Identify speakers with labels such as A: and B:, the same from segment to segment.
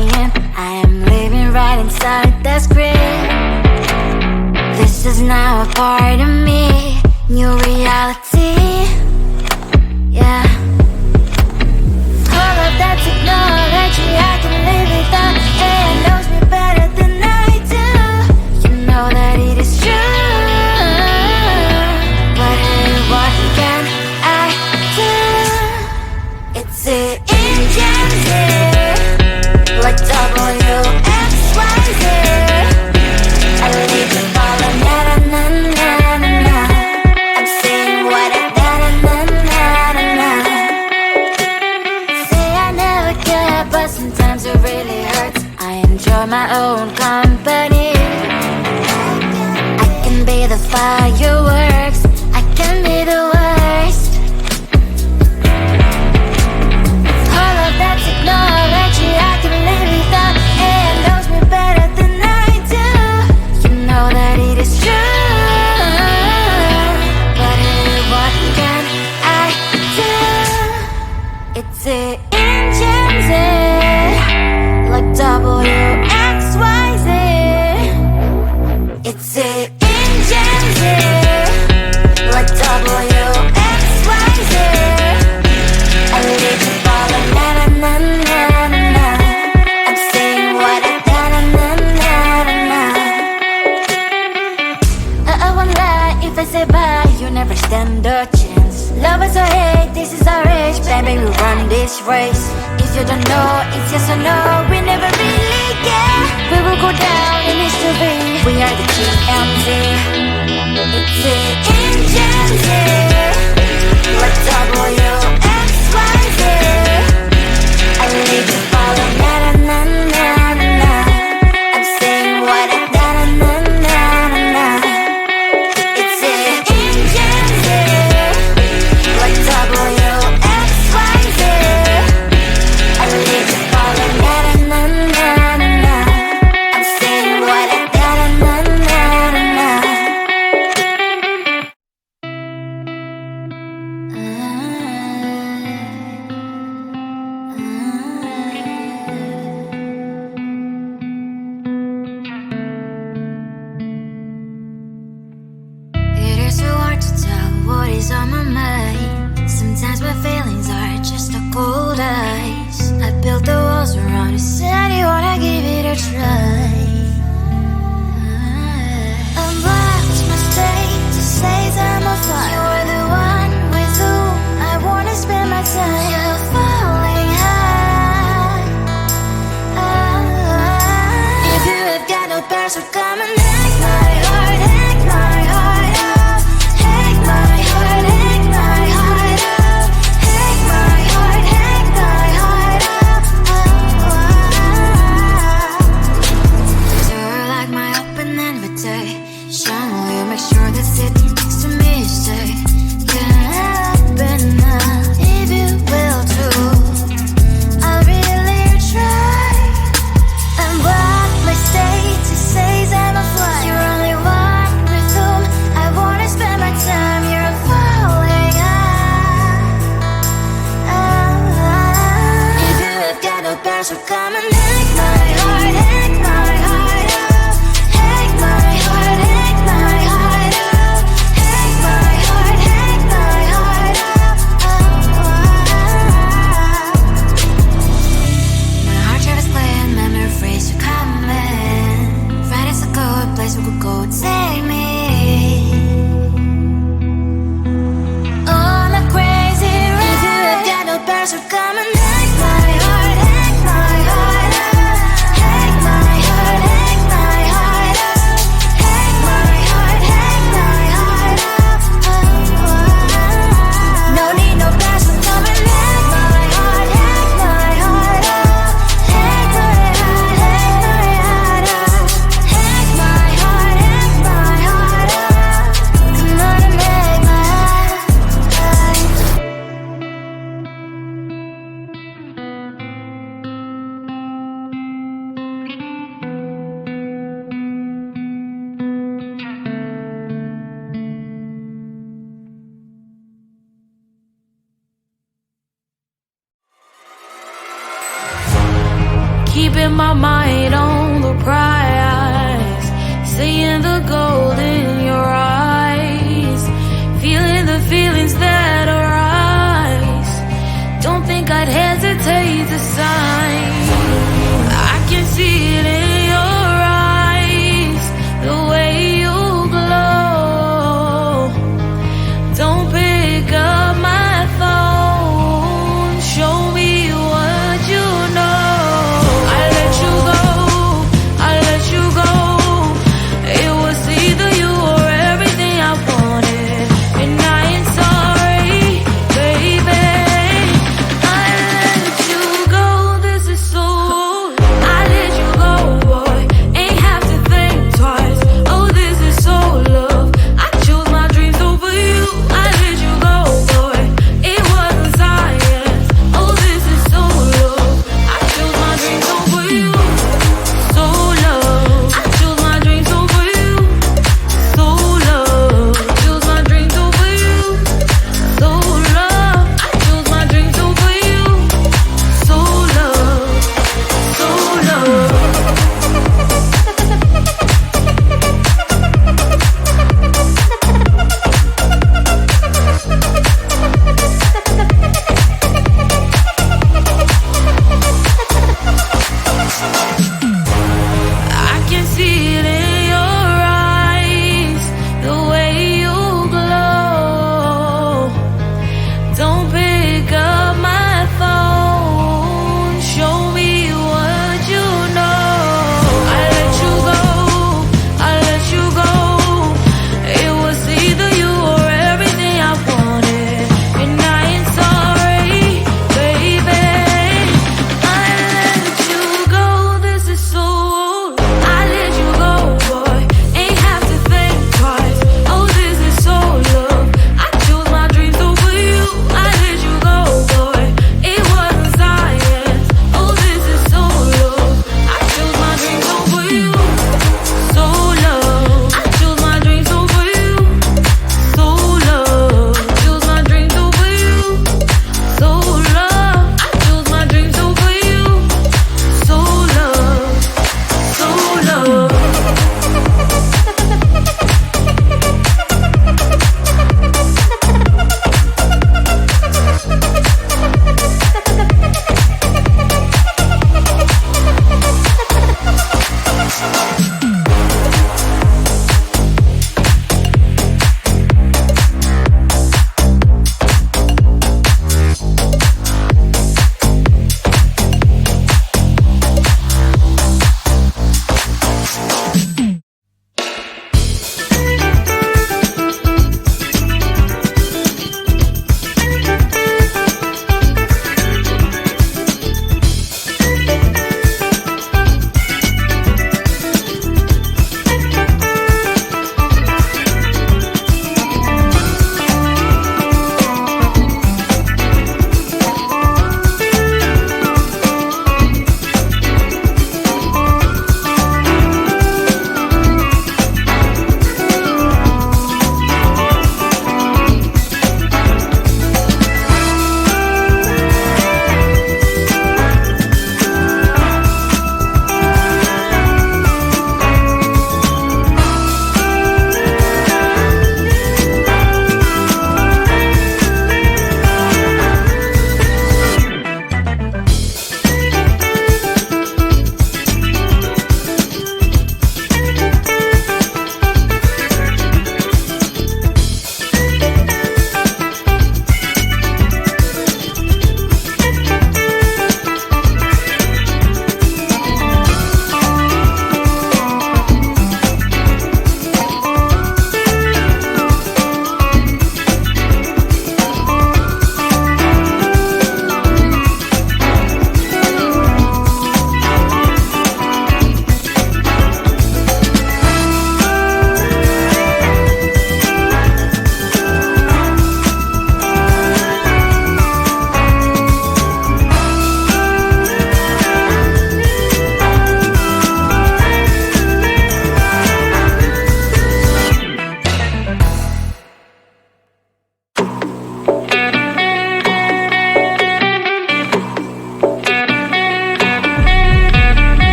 A: in. I am living right inside the screen. This is now a part of me, new reality. Yeah. All of that technology I can live without. AI knows me better than I do. You know that it is true. But hey, what can I do? It's the engines here, like WXYZ. I need to follow, na na na na na. I'm saying what I na na na na na. Say I never care, but sometimes it really hurts. I enjoy my own company. I can be the fireworks, I can be the worst. All of that technology I can live without. AI knows me better than I do. You know that it is true. But hey, what can I do? It's the engines here, like WXYZ. It's the engines here, like WXYZ. I need to follow, na na na na na. I'm saying what I na na na na na. I won't lie if I say bye, you never stand a chance. Love us or hate, this is our age, baby, we run this race. If you don't know, it's yes or no, we never really care. We will go down in history, we are the TMZ. It's the engines here, like WXYZ. I need to follow, na na na na na. I'm saying what I na na na na na. It's the engines here, like WXYZ. I need to follow, na na na na na. I'm saying what I na na na na na. my mind on the prize, seeing the gold in your eyes, feeling the feelings that arise. Don't think I'd hesitate to sign. I can see it in your eyes, the way you glow. Don't pick up my phone, show me what you know. I let you go, I let you go. It was either you or everything I wanted, and I ain't sorry, baby. I let you go, this is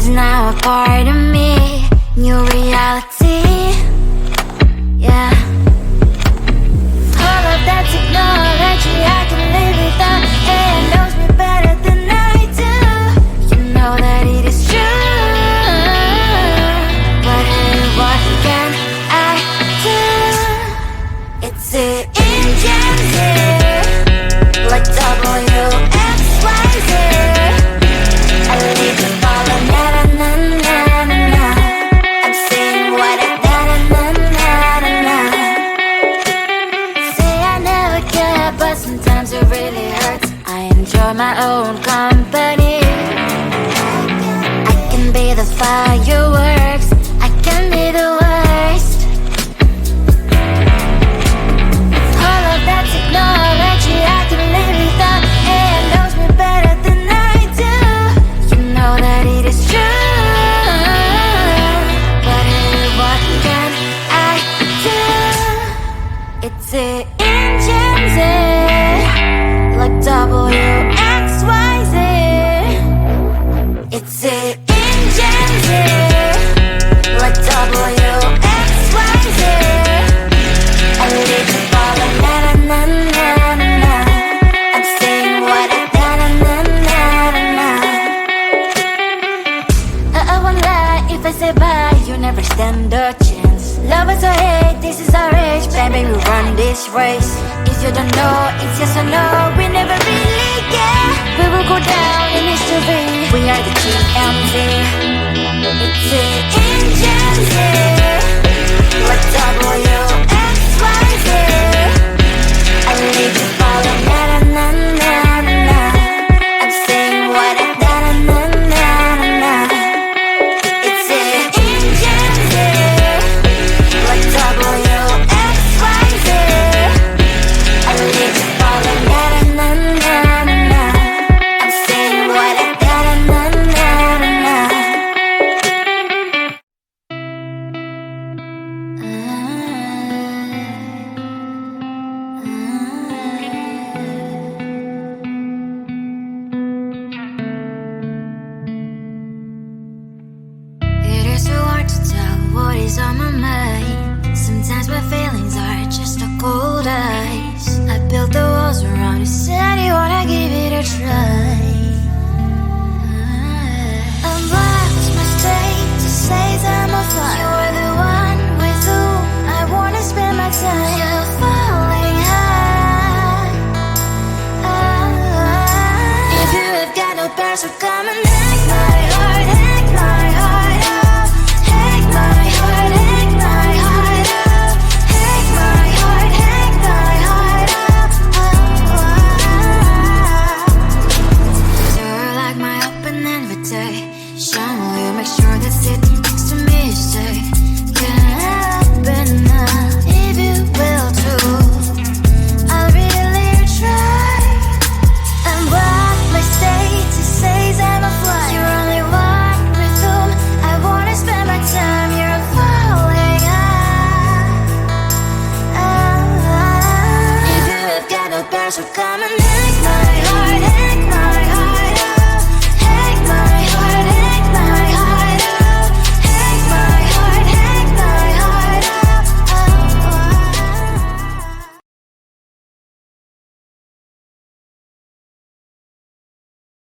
A: is now a part of me. New reality, yeah. All of that technology I can live without. It knows me better than I do. You know that it is true. But hey, what can I do? It's the engines here, like WXYZ. I leave you falling, na na na na na na. I'm saying what I na na na na na na. Say I never care, but sometimes it really hurts. I enjoy my own company. I can be the fireworks, I can be the worst. All of that technology I can live without. It knows me better than I do. You know that it is true. But hey, what can I do? It's the engines, like WXYZ. It's the engines, like WXYZ. I leave you falling, na na na na na na. I'm saying what I na na na na na na. I won't lie if I say bye, you never stand a chance. Love is or hate, this is our age, baby, we run this race. If you don't know, it's yes or no, we never really get. We will go down in history, we are the GMZ. It's the engines, like WXYZ. I leave you falling, na na na na na na. I'm saying what I na na na na na na. It's the engines, like WXYZ. I leave you falling, na na na na na na. I'm saying what I na na na na na na. It is so hard to tell what is on my mind. Sometimes my feelings are just a cold ice. I built the walls around you, said you wanna give it a try. I'm black, it's my state to say that I'm a fire.